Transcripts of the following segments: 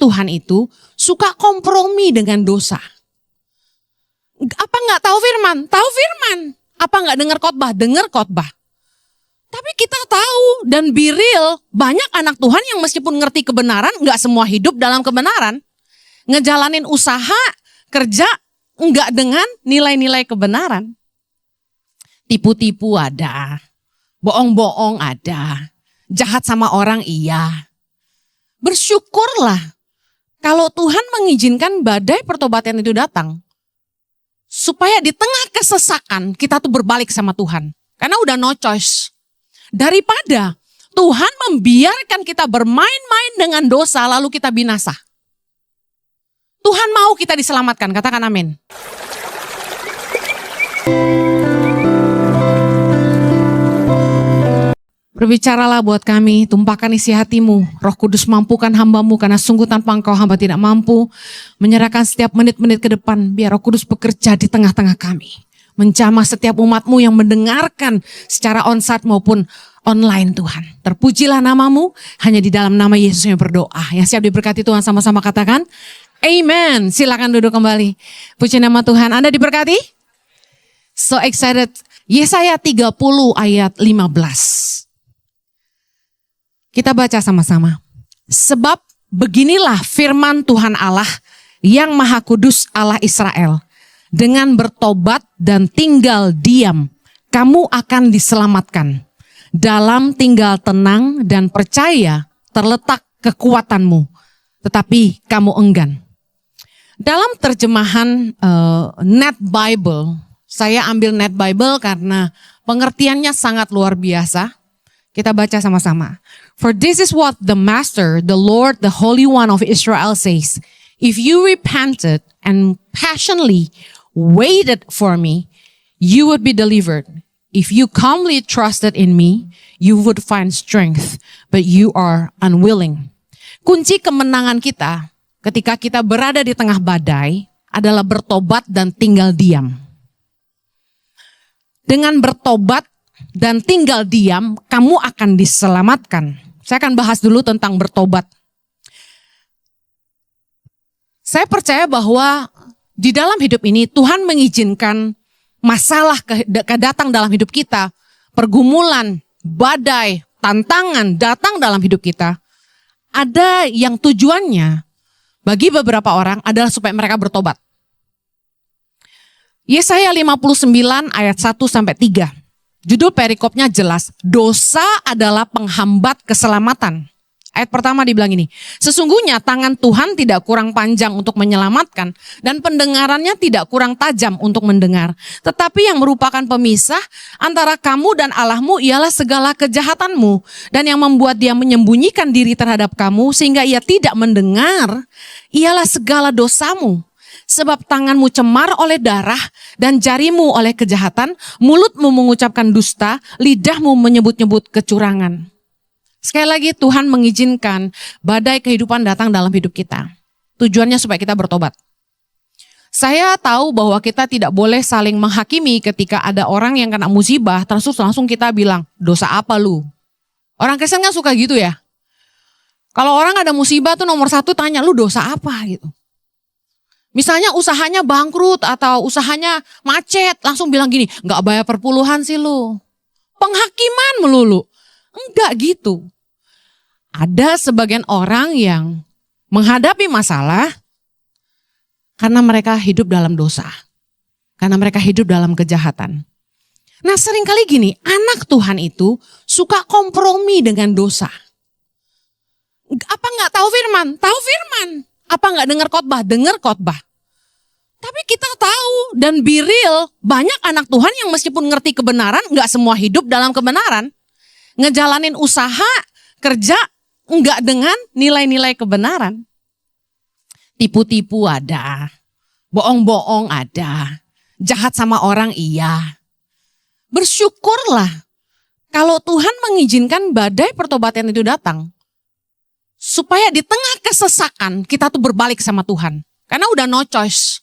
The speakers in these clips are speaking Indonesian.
Tuhan itu suka kompromi dengan dosa. Apa nggak tahu firman? Tahu firman. Apa nggak dengar khotbah? Dengar khotbah. Tapi kita tahu dan be real, banyak anak Tuhan yang meskipun ngerti kebenaran, nggak semua hidup dalam kebenaran. Ngejalanin usaha, kerja, nggak dengan nilai-nilai kebenaran. Tipu-tipu ada, bohong-bohong ada, jahat sama orang iya. Bersyukurlah kalau Tuhan mengizinkan badai pertobatan itu datang. Supaya di tengah kesesakan kita tuh berbalik sama Tuhan. Karena udah no choice. Daripada Tuhan membiarkan kita bermain-main dengan dosa lalu kita binasa. Tuhan mau kita diselamatkan, katakan amin. Berbicaralah buat kami, tumpahkan isi hatimu. Roh Kudus mampukan hambamu karena sungguh tanpa engkau hamba tidak mampu. Menyerahkan setiap menit-menit ke depan, biar Roh Kudus bekerja di tengah-tengah kami. Menjamah setiap umatmu yang mendengarkan secara onsite maupun online Tuhan. Terpujilah namamu, hanya di dalam nama Yesus yang berdoa. Yang siap diberkati Tuhan sama-sama katakan, amen. Silakan duduk kembali. Puji nama Tuhan, Anda diberkati? So excited. Yesaya 30 ayat 15. Kita baca sama-sama. Sebab beginilah firman Tuhan Allah yang Maha Kudus Allah Israel. Dengan bertobat dan tinggal diam, kamu akan diselamatkan. Dalam tinggal tenang dan percaya terletak kekuatanmu, tetapi kamu enggan. Dalam terjemahan Net Bible, saya ambil Net Bible karena pengertiannya sangat luar biasa. Kita baca sama-sama. For this is what the Master, the Lord, the Holy One of Israel says. If you repented and passionately waited for me, you would be delivered. If you calmly trusted in me, you would find strength, but you are unwilling. Kunci kemenangan kita ketika kita berada di tengah badai adalah bertobat dan tinggal diam. Dengan bertobat dan tinggal diam, kamu akan diselamatkan. Saya akan bahas dulu tentang bertobat. Saya percaya bahwa di dalam hidup ini Tuhan mengizinkan masalah datang dalam hidup kita, pergumulan, badai, tantangan datang dalam hidup kita. Ada yang tujuannya bagi beberapa orang adalah supaya mereka bertobat. Yesaya 59 ayat 1 sampai 3. Judul perikopnya jelas, dosa adalah penghambat keselamatan. Ayat pertama dibilang ini, sesungguhnya tangan Tuhan tidak kurang panjang untuk menyelamatkan dan pendengarannya tidak kurang tajam untuk mendengar. Tetapi yang merupakan pemisah antara kamu dan Allahmu ialah segala kejahatanmu dan yang membuat dia menyembunyikan diri terhadap kamu sehingga ia tidak mendengar ialah segala dosamu. Sebab tanganmu cemar oleh darah dan jarimu oleh kejahatan, mulutmu mengucapkan dusta, lidahmu menyebut-nyebut kecurangan. Sekali lagi Tuhan mengizinkan badai kehidupan datang dalam hidup kita. Tujuannya supaya kita bertobat. Saya tahu bahwa kita tidak boleh saling menghakimi ketika ada orang yang kena musibah, terus langsung kita bilang, dosa apa lu? Orang Kristen kan suka gitu ya. Kalau orang ada musibah tuh nomor satu tanya, lu dosa apa gitu. Misalnya usahanya bangkrut atau usahanya macet, langsung bilang gini, gak bayar perpuluhan sih lu. Penghakiman melulu. Enggak gitu. Ada sebagian orang yang menghadapi masalah karena mereka hidup dalam dosa. Karena mereka hidup dalam kejahatan. Nah seringkali gini, anak Tuhan itu suka kompromi dengan dosa. Apa gak tahu firman? Tahu firman. Apa gak dengar khotbah? Dengar khotbah. Tapi kita tahu dan be real, banyak anak Tuhan yang meskipun ngerti kebenaran, gak semua hidup dalam kebenaran. Ngejalanin usaha, kerja, enggak dengan nilai-nilai kebenaran. Tipu-tipu ada, bohong-bohong ada, jahat sama orang iya. Bersyukurlah kalau Tuhan mengizinkan badai pertobatan itu datang. Supaya di tengah kesesakan kita tuh berbalik sama Tuhan. Karena udah no choice.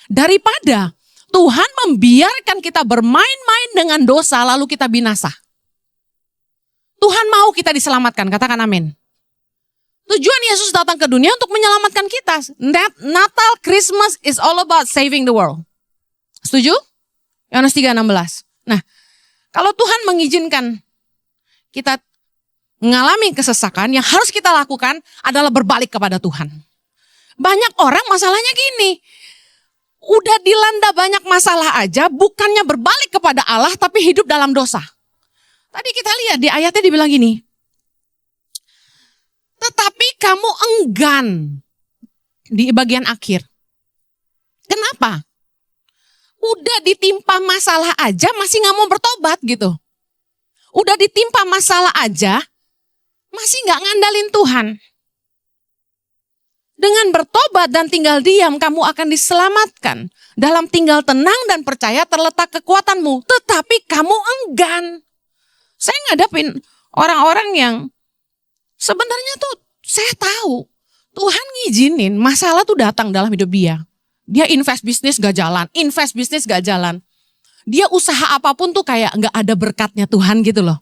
Daripada Tuhan membiarkan kita bermain-main dengan dosa lalu kita binasa. Tuhan mau kita diselamatkan, katakan amin. Tujuan Yesus datang ke dunia untuk menyelamatkan kita. Natal, Christmas is all about saving the world. Setuju? Yohanes 3:16. Nah, kalau Tuhan mengizinkan kita mengalami kesesakan, yang harus kita lakukan adalah berbalik kepada Tuhan. Banyak orang masalahnya gini, udah dilanda banyak masalah aja, bukannya berbalik kepada Allah, tapi hidup dalam dosa. Tadi kita lihat di ayatnya dibilang gini, tetapi kamu enggan di bagian akhir. Kenapa? Udah ditimpa masalah aja masih gak mau bertobat gitu. Udah ditimpa masalah aja masih gak ngandalin Tuhan. Dengan bertobat dan tinggal diam kamu akan diselamatkan. Dalam tinggal tenang dan percaya terletak kekuatanmu. Tetapi kamu enggan. Saya ngadapin orang-orang yang sebenarnya tuh saya tahu Tuhan ngizinin masalah tuh datang dalam hidup dia. Dia invest bisnis gak jalan, invest bisnis gak jalan. Dia usaha apapun tuh kayak gak ada berkatnya Tuhan gitu loh.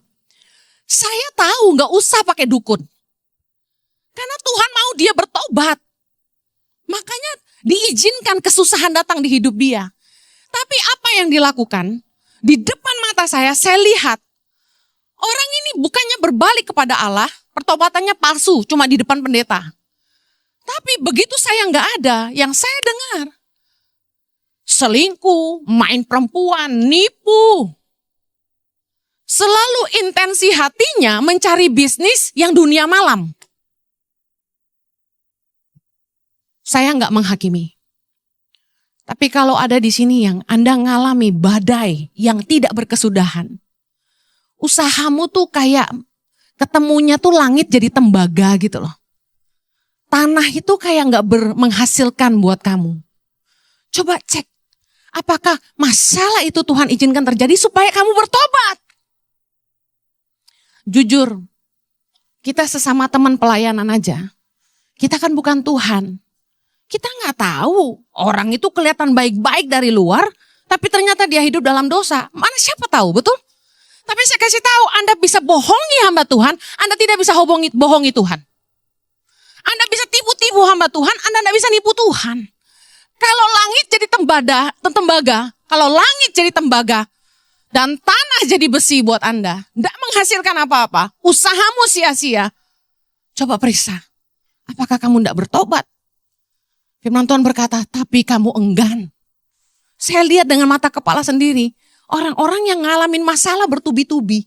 Saya tahu gak usah pakai dukun. Karena Tuhan mau dia bertobat. Makanya diizinkan kesusahan datang di hidup dia. Tapi apa yang dilakukan? Di depan mata saya lihat. Orang ini bukannya berbalik kepada Allah, pertobatannya palsu, cuma di depan pendeta. Tapi begitu saya nggak ada, yang saya dengar. Selingkuh, main perempuan, nipu. Selalu intensi hatinya mencari bisnis yang dunia malam. Saya nggak menghakimi. Tapi kalau ada di sini yang Anda ngalami badai yang tidak berkesudahan. Usahamu tuh kayak ketemunya tuh langit jadi tembaga gitu loh. Tanah itu kayak nggak menghasilkan buat kamu. Coba cek, apakah masalah itu Tuhan izinkan terjadi supaya kamu bertobat? Jujur, kita sesama teman pelayanan aja. Kita kan bukan Tuhan. Kita nggak tahu orang itu kelihatan baik-baik dari luar, tapi ternyata dia hidup dalam dosa. Mana siapa tahu, betul? Tapi saya kasih tahu, Anda bisa bohongi hamba Tuhan, Anda tidak bisa bohongi Tuhan. Anda bisa tipu-tipu hamba Tuhan, Anda tidak bisa nipu Tuhan. Kalau langit jadi tembaga, kalau langit jadi tembaga, dan tanah jadi besi buat Anda, tidak menghasilkan apa-apa, usahamu sia-sia. Coba periksa, apakah kamu tidak bertobat? Firman Tuhan berkata, tapi kamu enggan. Saya lihat dengan mata kepala sendiri, orang-orang yang ngalamin masalah bertubi-tubi,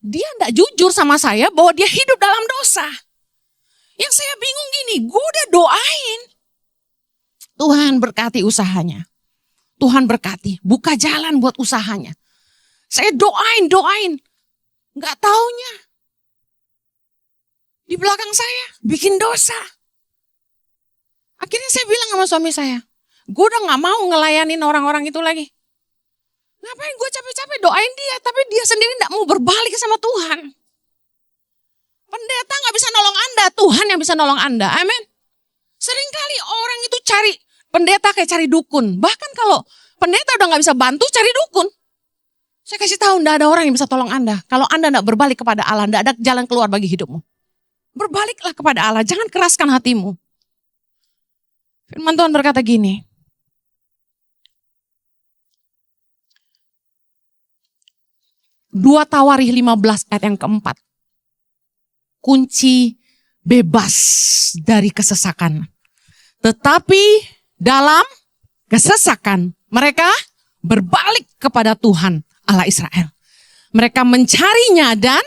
dia tidak jujur sama saya bahwa dia hidup dalam dosa. Yang saya bingung gini, gue udah doain. Tuhan berkati usahanya. Tuhan berkati, buka jalan buat usahanya. Saya doain. Gak taunya. Di belakang saya, bikin dosa. Akhirnya saya bilang sama suami saya, gue udah gak mau ngelayanin orang-orang itu lagi. Ngapain gue capek-capek doain dia, tapi dia sendiri gak mau berbalik sama Tuhan. Pendeta gak bisa nolong Anda, Tuhan yang bisa nolong Anda, amin. Seringkali orang itu cari pendeta kayak cari dukun. Bahkan kalau pendeta udah gak bisa bantu, cari dukun. Saya kasih tahu, gak ada orang yang bisa tolong Anda. Kalau Anda gak berbalik kepada Allah, gak ada jalan keluar bagi hidupmu. Berbaliklah kepada Allah, jangan keraskan hatimu. Firman Tuhan berkata gini, 2 Tawarikh 15 ayat yang keempat. Kunci bebas dari kesesakan. Tetapi dalam kesesakan mereka berbalik kepada Tuhan Allah Israel. Mereka mencarinya dan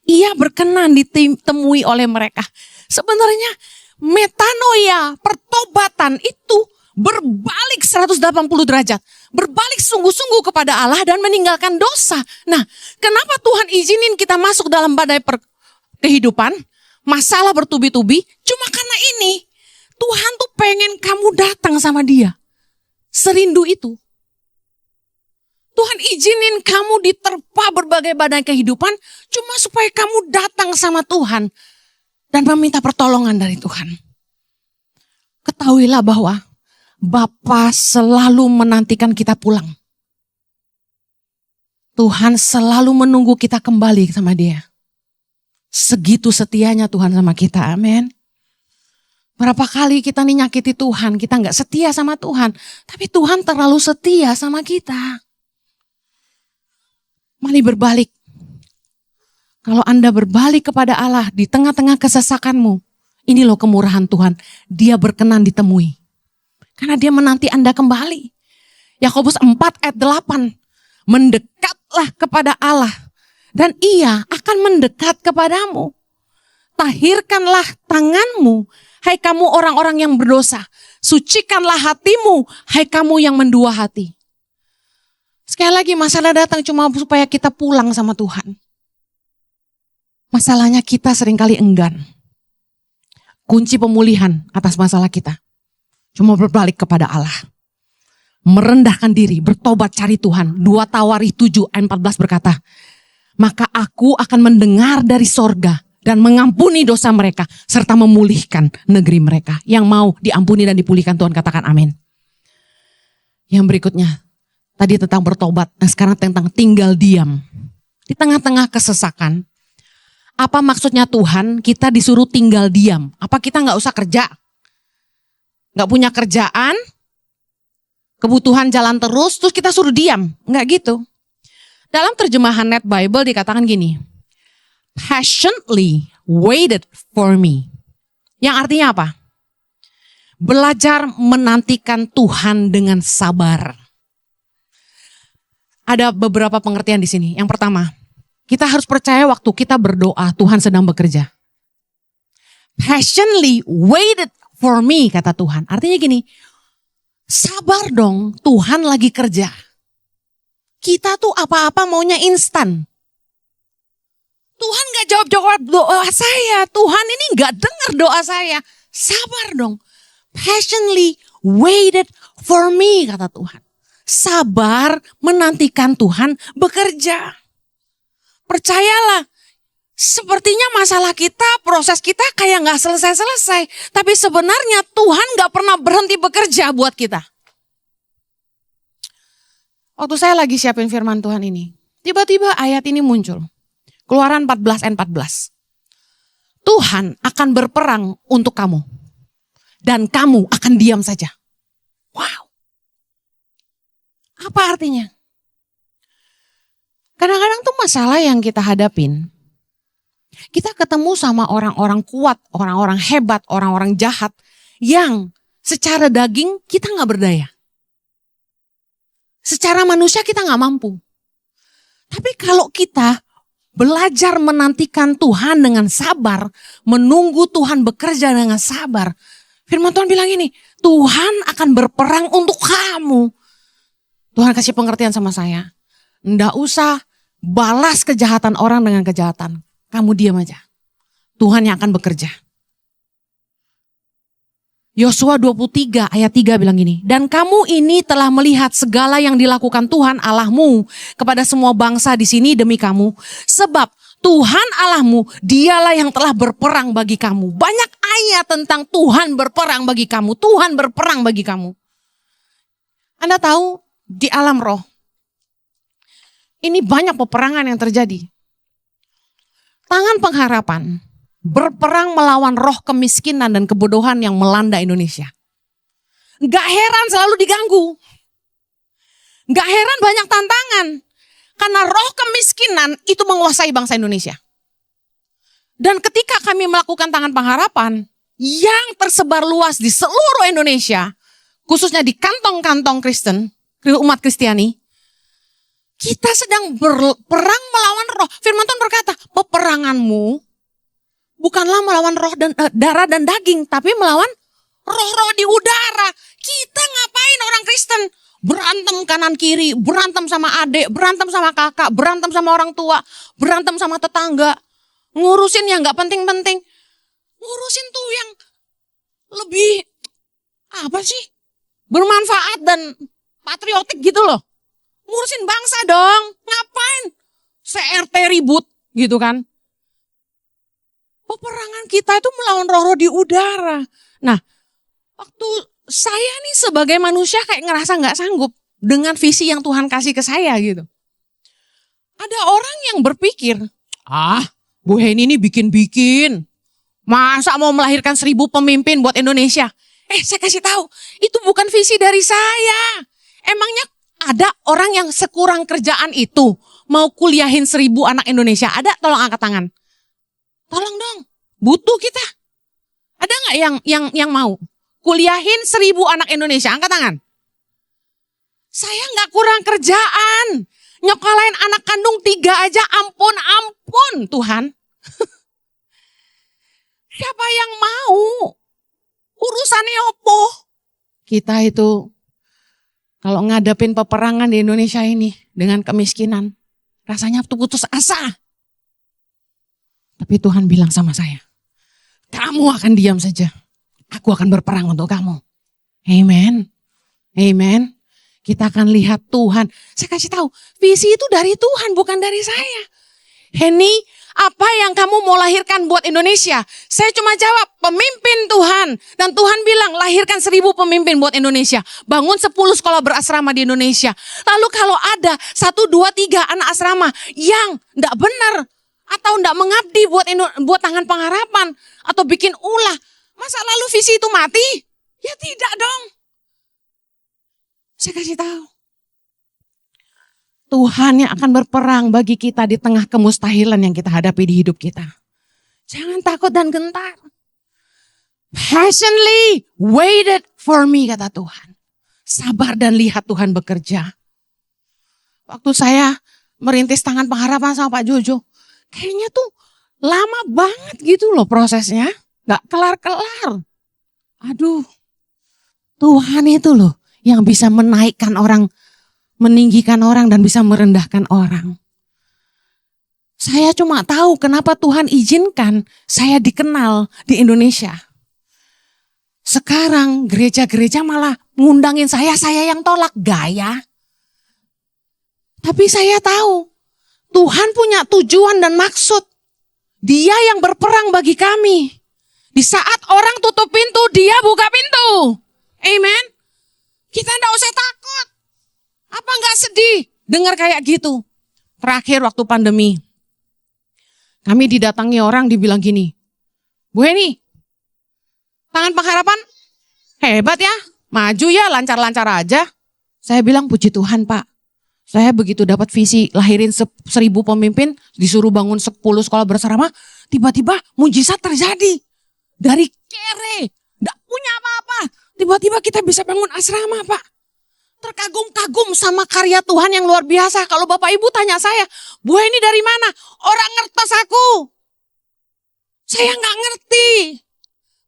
ia berkenan ditemui oleh mereka. Sebenarnya metanoia, pertobatan itu berbalik 180 derajat. Berbalik sungguh-sungguh kepada Allah dan meninggalkan dosa. Nah, kenapa Tuhan izinin kita masuk dalam badai kehidupan? Masalah bertubi-tubi, cuma karena ini. Tuhan tuh pengen kamu datang sama dia. Serindu itu. Tuhan izinin kamu diterpa berbagai badai kehidupan, cuma supaya kamu datang sama Tuhan. Dan meminta pertolongan dari Tuhan. Ketahuilah bahwa Bapa selalu menantikan kita pulang. Tuhan selalu menunggu kita kembali sama Dia. Segitu setianya Tuhan sama kita, amin. Berapa kali kita nih nyakiti Tuhan, kita gak setia sama Tuhan. Tapi Tuhan terlalu setia sama kita. Mari berbalik. Kalau Anda berbalik kepada Allah di tengah-tengah kesesakanmu, ini loh kemurahan Tuhan. Dia berkenan ditemui. Karena dia menanti Anda kembali. Yakobus 4 ayat 8. Mendekatlah kepada Allah. Dan ia akan mendekat kepadamu. Tahirkanlah tanganmu, hai kamu orang-orang yang berdosa. Sucikanlah hatimu, hai kamu yang mendua hati. Sekali lagi masalah datang cuma supaya kita pulang sama Tuhan. Masalahnya kita seringkali enggan. Kunci pemulihan atas masalah kita cuma berbalik kepada Allah. Merendahkan diri, bertobat cari Tuhan. 2 Tawarikh 7 ayat 14 berkata, maka aku akan mendengar dari sorga dan mengampuni dosa mereka serta memulihkan negeri mereka. Yang mau diampuni dan dipulihkan Tuhan katakan amin. Yang berikutnya, tadi tentang bertobat, nah sekarang tentang tinggal diam. Di tengah-tengah kesesakan, apa maksudnya Tuhan kita disuruh tinggal diam? Apa kita gak usah kerja? Gak punya kerjaan, kebutuhan jalan terus kita suruh diam? Enggak gitu. Dalam terjemahan Net Bible dikatakan gini, patiently waited for me. Yang artinya apa? Belajar menantikan Tuhan dengan sabar. Ada beberapa pengertian di sini. Yang pertama, kita harus percaya waktu kita berdoa, Tuhan sedang bekerja. Patiently waited for me, kata Tuhan. Artinya gini, sabar dong, Tuhan lagi kerja. Kita tuh apa-apa maunya instan. Tuhan gak jawab doa saya. Tuhan ini gak dengar doa saya. Sabar dong. Patiently waited for me, kata Tuhan. Sabar menantikan Tuhan bekerja. Percayalah, sepertinya masalah kita, proses kita kayak gak selesai-selesai. Tapi sebenarnya Tuhan gak pernah berhenti bekerja buat kita. Waktu saya lagi siapin firman Tuhan ini, tiba-tiba ayat ini muncul. Keluaran 14 ayat 14. Tuhan akan berperang untuk kamu. Dan kamu akan diam saja. Wow. Apa artinya? Kadang-kadang tuh masalah yang kita hadapin. Kita ketemu sama orang-orang kuat, orang-orang hebat, orang-orang jahat. Yang secara daging kita gak berdaya. Secara manusia kita gak mampu. Tapi kalau kita belajar menantikan Tuhan dengan sabar, menunggu Tuhan bekerja dengan sabar. Firman Tuhan bilang ini, Tuhan akan berperang untuk kamu. Tuhan kasih pengertian sama saya. Nggak usah balas kejahatan orang dengan kejahatan. Kamu diam aja. Tuhan yang akan bekerja. Yosua 23 ayat 3 bilang gini, dan kamu ini telah melihat segala yang dilakukan Tuhan Allahmu kepada semua bangsa di sini demi kamu. Sebab Tuhan Allahmu dialah yang telah berperang bagi kamu. Banyak ayat tentang Tuhan berperang bagi kamu. Tuhan berperang bagi kamu. Anda tahu di alam roh, ini banyak peperangan yang terjadi. Tangan pengharapan berperang melawan roh kemiskinan dan kebodohan yang melanda Indonesia. Gak heran selalu diganggu. Gak heran banyak tantangan. Karena roh kemiskinan itu menguasai bangsa Indonesia. Dan ketika kami melakukan tangan pengharapan yang tersebar luas di seluruh Indonesia, khususnya di kantong-kantong Kristen, umat Kristiani, kita sedang berperang melawan roh. Firman Tuhan berkata, peperanganmu bukanlah melawan roh dan darah dan daging, tapi melawan roh-roh di udara. Kita ngapain orang Kristen? Berantem kanan kiri, berantem sama adik, berantem sama kakak, berantem sama orang tua, berantem sama tetangga. Ngurusin yang gak penting-penting. Ngurusin tuh yang lebih, apa sih? Bermanfaat dan patriotik gitu loh. Ngurusin bangsa dong. Ngapain? CRT ribut gitu kan. Peperangan kita itu melawan roh-roh di udara. Nah, waktu saya nih sebagai manusia kayak ngerasa gak sanggup dengan visi yang Tuhan kasih ke saya gitu. Ada orang yang berpikir, Bu Heni ini bikin-bikin. Masa mau melahirkan 1000 pemimpin buat Indonesia? Saya kasih tahu, itu bukan visi dari saya. Emangnya ada orang yang sekurang kerjaan itu mau kuliahin 1000 anak Indonesia? Ada? Tolong angkat tangan. Tolong dong, butuh kita. Ada nggak yang mau kuliahin 1000 anak Indonesia? Angkat tangan. Saya nggak kurang kerjaan. Nyokolain anak kandung 3 aja, ampun Tuhan. Siapa yang mau? Urusannya opo? Kita itu kalau ngadepin peperangan di Indonesia ini dengan kemiskinan, rasanya tuh putus asa. Tapi Tuhan bilang sama saya, kamu akan diam saja. Aku akan berperang untuk kamu. Amen. Amen. Kita akan lihat Tuhan. Saya kasih tahu, visi itu dari Tuhan, bukan dari saya. Henny, apa yang kamu mau lahirkan buat Indonesia? Saya cuma jawab, pemimpin Tuhan. Dan Tuhan bilang, lahirkan 1000 pemimpin buat Indonesia. Bangun 10 sekolah berasrama di Indonesia. Lalu kalau ada 1, 2, 3 anak asrama yang enggak benar, atau enggak mengabdi buat tangan pengharapan, atau bikin ulah, masa lalu visi itu mati? Ya tidak dong. Saya kasih tahu. Tuhan yang akan berperang bagi kita di tengah kemustahilan yang kita hadapi di hidup kita. Jangan takut dan gentar. Patiently waited for me, kata Tuhan. Sabar dan lihat Tuhan bekerja. Waktu saya merintis tangan pengharapan sama Pak Jojo, kayaknya tuh lama banget gitu loh prosesnya. Gak kelar-kelar. Aduh, Tuhan itu loh yang bisa menaikkan orang, meninggikan orang dan bisa merendahkan orang. Saya cuma tahu kenapa Tuhan izinkan saya dikenal di Indonesia. Sekarang gereja-gereja malah ngundangin saya yang tolak gaya. Tapi saya tahu Tuhan punya tujuan dan maksud. Dia yang berperang bagi kami. Di saat orang tutup pintu, dia buka pintu. Amen. Kita enggak usah takut. Apa enggak sedih dengar kayak gitu? Terakhir waktu pandemi, kami didatangi orang dibilang gini, Bu Henny, tangan pengharapan hebat ya, maju ya, lancar-lancar aja. Saya bilang puji Tuhan Pak, saya begitu dapat visi lahirin 1000 pemimpin, disuruh bangun 10 sekolah berasrama, tiba-tiba mujizat terjadi. Dari kere, enggak punya apa-apa, tiba-tiba kita bisa bangun asrama Pak. Terkagum-kagum sama karya Tuhan yang luar biasa. Kalau Bapak Ibu tanya saya, Bu ini dari mana? Orang ngertos aku. Saya gak ngerti.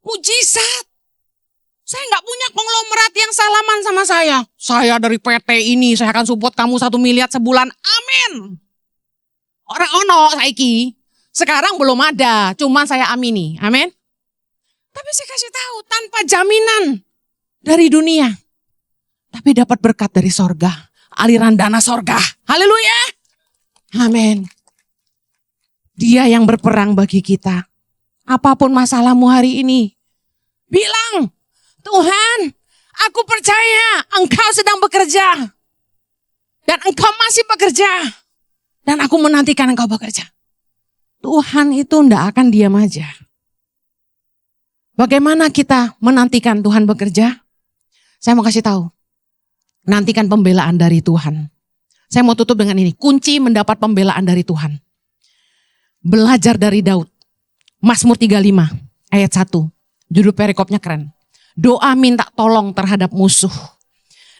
Mujizat. Saya gak punya konglomerat yang salaman sama saya. Saya dari PT ini, saya akan support kamu 1 miliar sebulan. Amin. Orang ono saiki. Sekarang belum ada, cuman saya amini. Amin. Tapi saya kasih tahu, tanpa jaminan dari dunia. Tapi dapat berkat dari sorga. Aliran dana sorga. Haleluya. Amin. Dia yang berperang bagi kita. Apapun masalahmu hari ini. Bilang, Tuhan, aku percaya Engkau sedang bekerja. Dan Engkau masih bekerja. Dan aku menantikan Engkau bekerja. Tuhan itu tidak akan diam aja. Bagaimana kita menantikan Tuhan bekerja? Saya mau kasih tahu. Nantikan pembelaan dari Tuhan. Saya mau tutup dengan ini. Kunci mendapat pembelaan dari Tuhan. Belajar dari Daud. Mazmur 35 ayat 1. Judul perikopnya keren. Doa minta tolong terhadap musuh.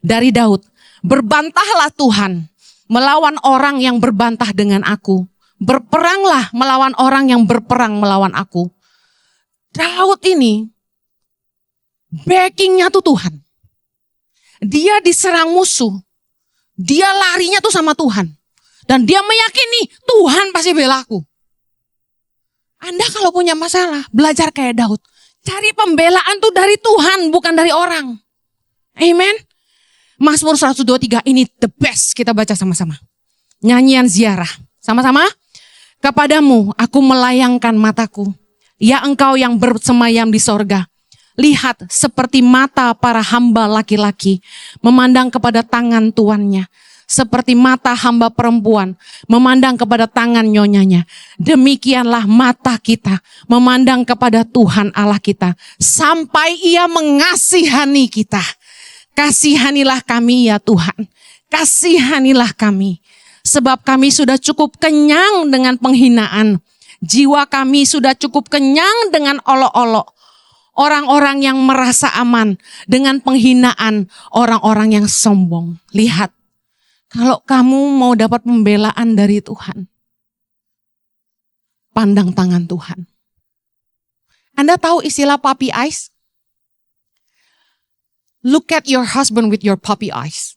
Dari Daud. Berbantahlah Tuhan melawan orang yang berbantah dengan aku. Berperanglah melawan orang yang berperang melawan aku. Daud ini backingnya tuh Tuhan. Dia diserang musuh. Dia larinya tuh sama Tuhan. Dan dia meyakini Tuhan pasti bela aku. Anda kalau punya masalah, belajar kayak Daud. Cari pembelaan tuh dari Tuhan, bukan dari orang. Amen. Mazmur 123 ini the best, kita baca sama-sama. Nyanyian ziarah. Sama-sama. Kepadamu aku melayangkan mataku. Ya Engkau yang bersemayam di sorga. Lihat seperti mata para hamba laki-laki memandang kepada tangan tuannya. seperti mata hamba perempuan memandang kepada tangan nyonyanya. Demikianlah mata kita memandang kepada Tuhan Allah kita sampai Ia mengasihani kita. Kasihanilah kami ya Tuhan, kasihanilah kami. Sebab kami sudah cukup kenyang dengan penghinaan. Jiwa kami sudah cukup kenyang dengan olok-olok. Orang-orang yang merasa aman dengan penghinaan orang-orang yang sombong. Lihat, kalau kamu mau dapat pembelaan dari Tuhan, pandang tangan Tuhan. Anda tahu istilah puppy eyes? Look at your husband with your puppy eyes.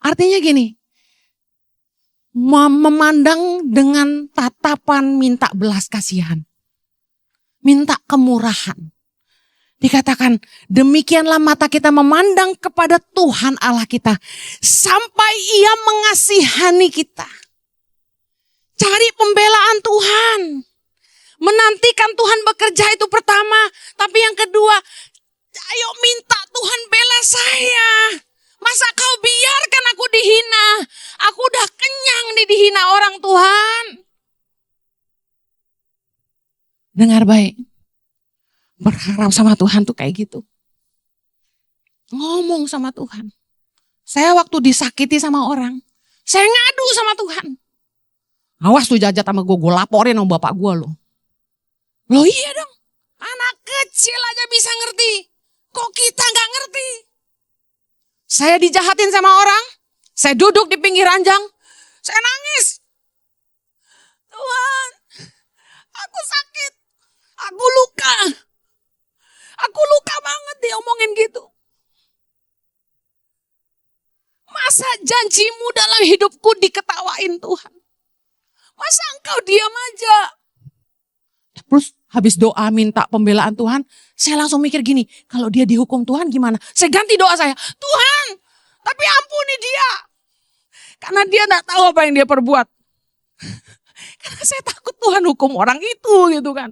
Artinya gini, memandang dengan tatapan minta belas kasihan, minta kemurahan. Dikatakan, demikianlah mata kita memandang kepada Tuhan Allah kita sampai Ia mengasihani kita. Cari pembelaan Tuhan. Menantikan Tuhan bekerja itu pertama, tapi yang kedua, ayo minta Tuhan bela saya. Masa kau biarkan aku dihina? Aku udah kenyang dihina orang Tuhan. Dengar baik. Berharap sama Tuhan tuh kayak gitu. Ngomong sama Tuhan. Saya waktu disakiti sama orang, saya ngadu sama Tuhan. Awas tuh jajat sama gue laporin sama bapak gue loh. Loh iya dong, anak kecil aja bisa ngerti. Kok kita gak ngerti? Saya dijahatin sama orang, saya duduk di pinggir ranjang, saya nangis. Tuhan, aku sakit, aku luka. Aku luka banget diomongin gitu. Masa janjimu dalam hidupku diketawain Tuhan? Masa engkau diam aja? Terus habis doa minta pembelaan Tuhan, saya langsung mikir gini, kalau dia dihukum Tuhan gimana? Saya ganti doa saya, Tuhan, tapi ampuni dia. Karena dia gak tahu apa yang dia perbuat. Karena saya takut Tuhan hukum orang itu gitu kan.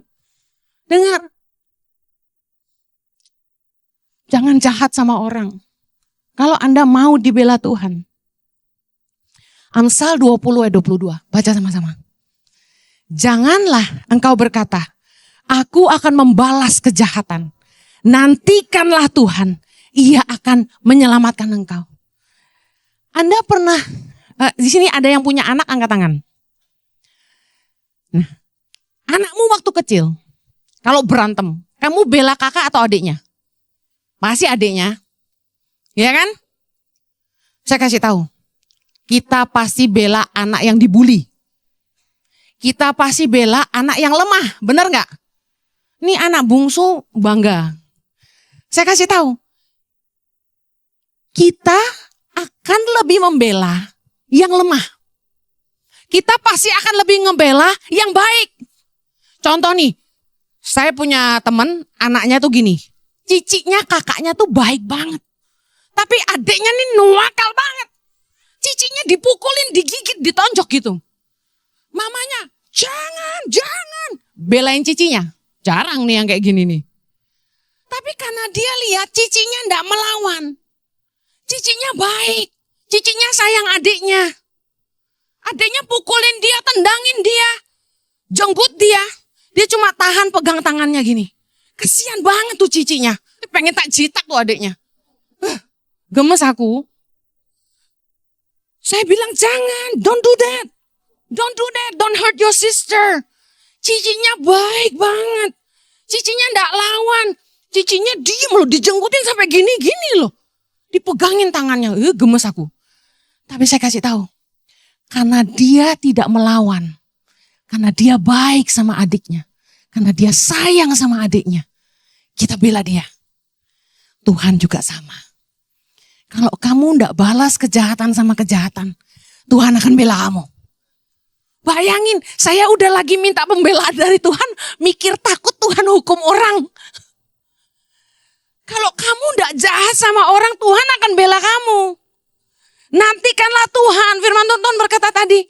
Dengar. Jangan jahat sama orang. Kalau Anda mau dibela Tuhan. Amsal 20 ayat 22. Baca sama-sama. Janganlah engkau berkata, aku akan membalas kejahatan. Nantikanlah Tuhan, Ia akan menyelamatkan engkau. Anda pernah, di sini ada yang punya anak, angkat tangan. Nah, anakmu waktu kecil, kalau berantem, kamu bela kakak atau adiknya? Masih adiknya, ya kan? Saya kasih tahu, kita pasti bela anak yang dibully. Kita pasti bela anak yang lemah, benar nggak? Ini anak bungsu bangga. Saya kasih tahu, kita akan lebih membela yang lemah. Kita pasti akan lebih ngebela yang baik. Contoh nih, saya punya teman, anaknya tuh gini. Cicinya kakaknya tuh baik banget. Tapi adiknya nih nuakal banget. Cicinya dipukulin, digigit, ditonjok gitu. Mamanya, jangan. Belain cicinya. Jarang nih yang kayak gini nih. Tapi karena dia lihat cicinya enggak melawan. Cicinya baik. Cicinya sayang adiknya. Adiknya pukulin dia, tendangin dia. Jenggut dia. Dia cuma tahan pegang tangannya gini. Kesian banget tuh cicinya. Pengen tak jitak tuh adiknya. Gemes aku. Saya bilang jangan, don't do that. Don't do that, don't hurt your sister. Cicinya baik banget. Cicinya enggak lawan. Cicinya diem loh, dijengkutin sampai gini-gini loh. Dipegangin tangannya, gemes aku. Tapi saya kasih tahu. Karena dia tidak melawan. Karena dia baik sama adiknya. Karena dia sayang sama adiknya. Kita bela dia. Tuhan juga sama. Kalau kamu enggak balas kejahatan sama kejahatan, Tuhan akan bela kamu. Bayangin, saya udah lagi minta pembelaan dari Tuhan, mikir takut Tuhan hukum orang. Kalau kamu enggak jahat sama orang, Tuhan akan bela kamu. Nantikanlah Tuhan, firman Tuhan berkata tadi,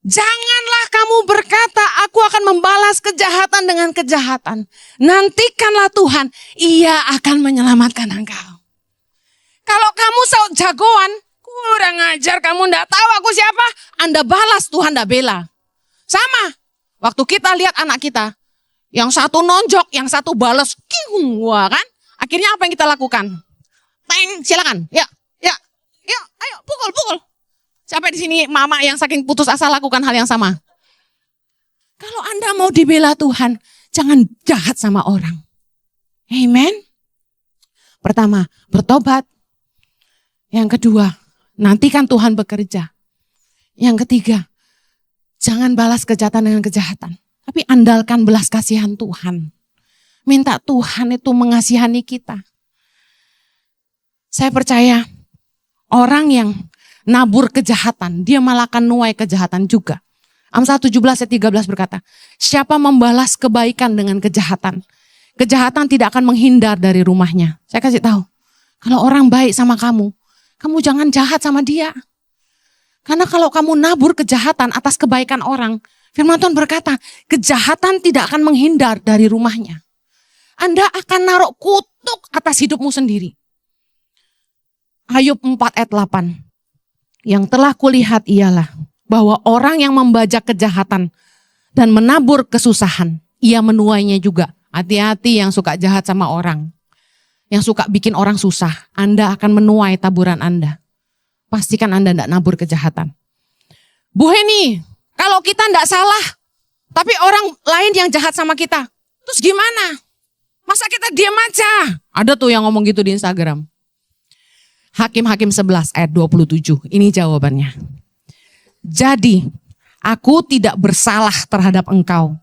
janganlah kamu berkata, aku akan membalas kejahatan dengan kejahatan. Nantikanlah Tuhan, Ia akan menyelamatkan engkau. Kalau kamu jagoan, Kurang ajar, kamu ndak tahu aku siapa? Anda balas, Tuhan ndak bela. Sama, waktu kita lihat anak kita, yang satu nonjok, yang satu balas, wah kan? Akhirnya apa yang kita lakukan? Teng, silakan, ya, ayo, pukul. Sampai di sini mama yang saking putus asa lakukan hal yang sama. Kalau Anda mau dibela Tuhan, jangan jahat sama orang. Amen. Pertama, bertobat. Yang kedua, nantikan Tuhan bekerja. Yang ketiga, jangan balas kejahatan dengan kejahatan. Tapi andalkan belas kasihan Tuhan. Minta Tuhan itu mengasihani kita. Saya percaya orang yang nabur kejahatan, dia malah akan nuai kejahatan juga. Amsal 17 ayat 13 berkata, siapa membalas kebaikan dengan kejahatan, kejahatan tidak akan menghindar dari rumahnya. Saya kasih tahu, kalau orang baik sama kamu jangan jahat sama dia. Karena kalau kamu nabur kejahatan atas kebaikan orang, firman Tuhan berkata, kejahatan tidak akan menghindar dari rumahnya. Anda akan naruh kutuk atas hidupmu sendiri. Ayub 4 ayat 8. Yang telah kulihat ialah bahwa orang yang membajak kejahatan dan menabur kesusahan, ia menuainya juga. Hati-hati yang suka jahat sama orang. Yang suka bikin orang susah, Anda akan menuai taburan Anda. Pastikan Anda tidak nabur kejahatan. Bu Heni, kalau kita tidak salah, tapi orang lain yang jahat sama kita, terus gimana? Masa kita diam aja? Ada tuh yang ngomong gitu di Instagram. Hakim-Hakim 11 ayat 27, ini jawabannya. Jadi, aku tidak bersalah terhadap engkau,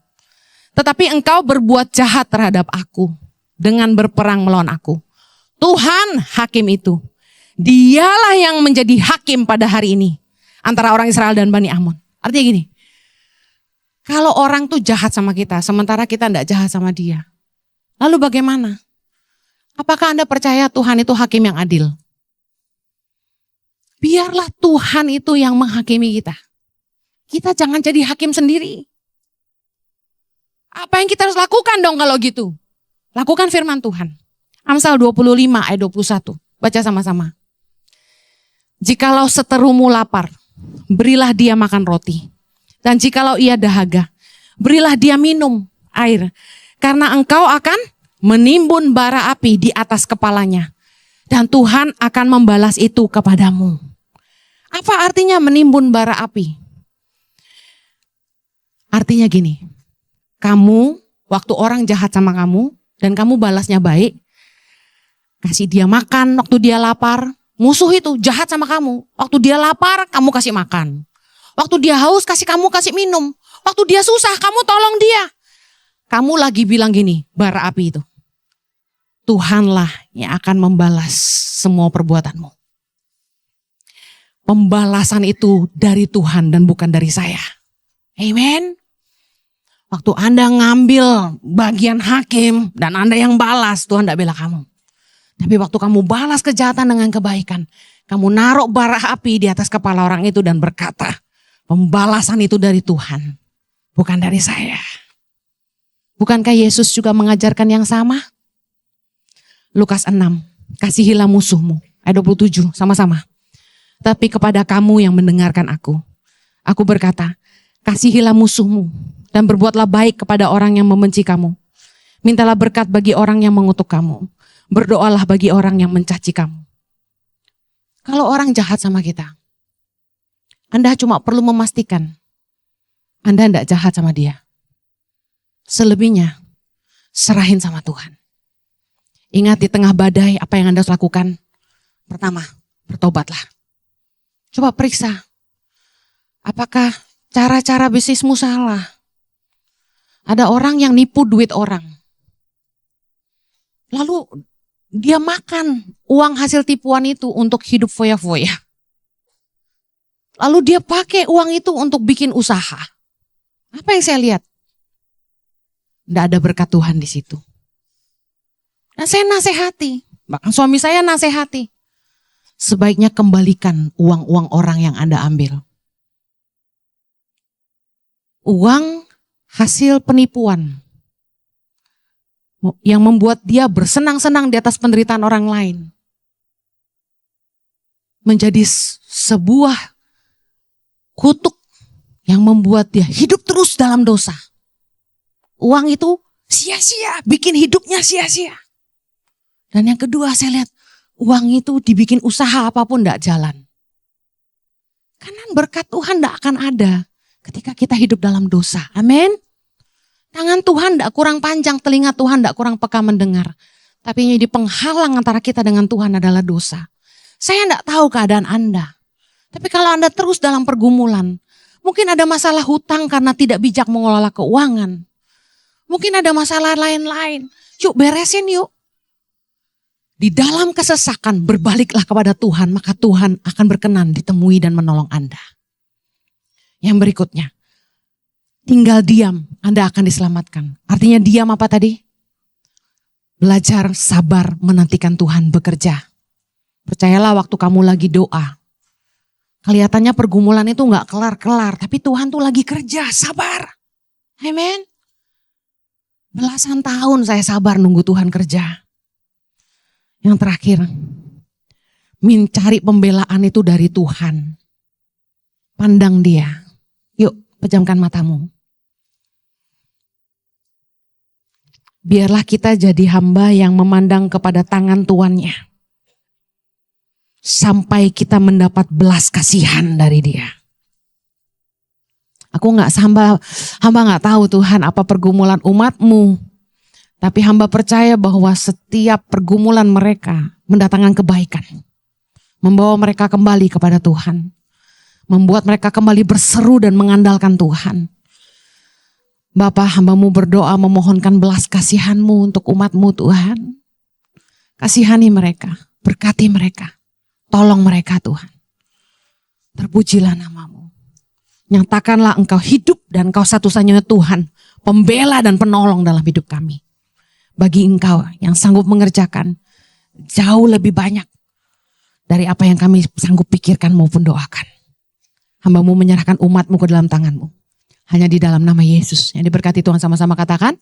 tetapi engkau berbuat jahat terhadap aku dengan berperang melawan aku. Tuhan hakim itu. Dialah yang menjadi hakim pada hari ini antara orang Israel dan Bani Ammon. Artinya gini, kalau orang tuh jahat sama kita, sementara kita tidak jahat sama dia, lalu bagaimana? Apakah Anda percaya Tuhan itu hakim yang adil? Biarlah Tuhan itu yang menghakimi kita. Kita jangan jadi hakim sendiri. Apa yang kita harus lakukan dong kalau gitu? Lakukan firman Tuhan. Amsal 25 ayat 21. Baca sama-sama. Jikalau seterumu lapar, berilah dia makan roti. Dan jikalau ia dahaga, berilah dia minum air. Karena engkau akan menimbun bara api di atas kepalanya. Dan Tuhan akan membalas itu kepadamu. Apa artinya menimbun bara api? Artinya gini, kamu waktu orang jahat sama kamu dan kamu balasnya baik, kasih dia makan waktu dia lapar. Musuh itu jahat sama kamu, waktu dia lapar kamu kasih makan. Waktu dia haus kamu kasih minum. Waktu dia susah kamu tolong dia. Kamu lagi bilang gini, bara api itu, Tuhanlah yang akan membalas semua perbuatanmu. Pembalasan itu dari Tuhan dan bukan dari saya. Amen. Waktu Anda ngambil bagian hakim dan Anda yang balas, Tuhan tidak bela kamu. Tapi waktu kamu balas kejahatan dengan kebaikan, kamu naruh bara api di atas kepala orang itu dan berkata, pembalasan itu dari Tuhan, bukan dari saya. Bukankah Yesus juga mengajarkan yang sama? Lukas 6, kasihilah musuhmu. Ayat 27, sama-sama. Tapi kepada kamu yang mendengarkan aku berkata, kasihilah musuhmu dan berbuatlah baik kepada orang yang membenci kamu. Mintalah berkat bagi orang yang mengutuk kamu. Berdoalah bagi orang yang mencaci kamu. Kalau orang jahat sama kita, Anda cuma perlu memastikan Anda tidak jahat sama dia. Selebihnya, serahin sama Tuhan. Ingat di tengah badai apa yang Anda harus lakukan? Pertama, bertobatlah. Coba periksa, apakah cara-cara bisnismu salah? Ada orang yang nipu duit orang. Lalu dia makan uang hasil tipuan itu untuk hidup foya-foya. Lalu dia pakai uang itu untuk bikin usaha. Apa yang saya lihat? Tidak ada berkat Tuhan di situ. Dan saya nasihati, bahkan suami saya nasihati. Sebaiknya kembalikan uang-uang orang yang Anda ambil. Uang hasil penipuan yang membuat dia bersenang-senang di atas penderitaan orang lain. menjadi sebuah kutuk yang membuat dia hidup terus dalam dosa. Uang itu sia-sia, bikin hidupnya sia-sia. Dan yang kedua saya lihat, uang itu dibikin usaha apapun tidak jalan. Karena berkat Tuhan tidak akan ada ketika kita hidup dalam dosa. Amin. Tangan Tuhan tidak kurang panjang, telinga Tuhan tidak kurang peka mendengar. Tapi yang jadi penghalang antara kita dengan Tuhan adalah dosa. Saya tidak tahu keadaan Anda. Tapi kalau Anda terus dalam pergumulan, mungkin ada masalah hutang karena tidak bijak mengelola keuangan. Mungkin ada masalah lain-lain. Yuk beresin yuk. Di dalam kesesakan berbaliklah kepada Tuhan, maka Tuhan akan berkenan ditemui dan menolong Anda. Yang berikutnya, tinggal diam, Anda akan diselamatkan. Artinya diam apa tadi? Belajar sabar menantikan Tuhan bekerja. Percayalah waktu kamu lagi doa, kelihatannya pergumulan itu gak kelar-kelar, tapi Tuhan tuh lagi kerja, sabar. Amen. Belasan tahun saya sabar nunggu Tuhan kerja. Yang terakhir, mencari pembelaan itu dari Tuhan. Pandang Dia. Yuk, pejamkan matamu. Biarlah kita jadi hamba yang memandang kepada tangan tuannya. Sampai kita mendapat belas kasihan dari Dia. Aku hamba gak tahu Tuhan apa pergumulan umatmu. Tapi hamba percaya bahwa setiap pergumulan mereka mendatangkan kebaikan. Membawa mereka kembali kepada Tuhan. Membuat mereka kembali berseru dan mengandalkan Tuhan. Bapa, hambamu berdoa memohonkan belas kasihan-Mu untuk umat-Mu Tuhan. Kasihani mereka, berkati mereka, tolong mereka Tuhan. Terpujilah nama-Mu. Nyatakanlah Engkau hidup dan Engkau satu-satunya Tuhan, pembela dan penolong dalam hidup kami. Bagi Engkau yang sanggup mengerjakan jauh lebih banyak dari apa yang kami sanggup pikirkan maupun doakan. Hamba-Mu menyerahkan umat-Mu ke dalam tangan-Mu. Hanya di dalam nama Yesus yang diberkati Tuhan, sama-sama katakan